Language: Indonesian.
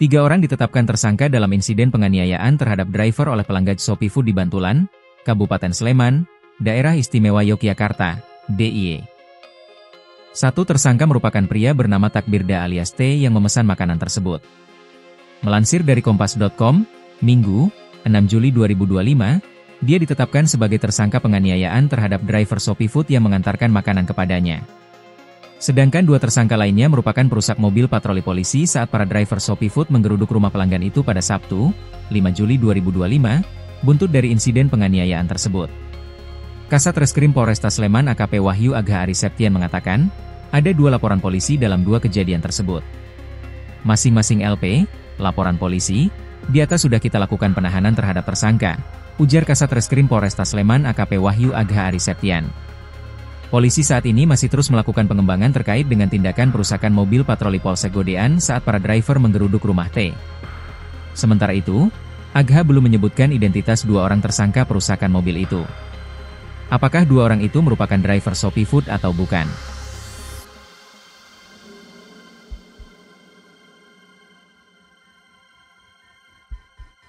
3 orang ditetapkan tersangka dalam insiden penganiayaan terhadap driver oleh pelanggan Shopee Food di Bantulan, Kabupaten Sleman, Daerah Istimewa Yogyakarta, DIY. Satu tersangka merupakan pria bernama Takbirda alias T yang memesan makanan tersebut. Melansir dari Kompas.com, Minggu, 6 Juli 2025, dia ditetapkan sebagai tersangka penganiayaan terhadap driver Shopee Food yang mengantarkan makanan kepadanya. Sedangkan 2 tersangka lainnya merupakan perusak mobil patroli polisi saat para driver Shopee Food menggeruduk rumah pelanggan itu pada Sabtu, 5 Juli 2025, buntut dari insiden penganiayaan tersebut. Kasat Reskrim Polresta Sleman AKP Wahyu Agha Ari Septian mengatakan, ada 2 laporan polisi dalam 2 kejadian tersebut. Masing-masing LP, laporan polisi, di atas sudah kita lakukan penahanan terhadap tersangka, ujar Kasat Reskrim Polresta Sleman AKP Wahyu Agha Ari Septian. Polisi saat ini masih terus melakukan pengembangan terkait dengan tindakan perusakan mobil patroli Polsek Godean saat para driver menggeruduk rumah T. Sementara itu, Agha belum menyebutkan identitas 2 orang tersangka perusakan mobil itu. Apakah 2 orang itu merupakan driver Shopee Food atau bukan?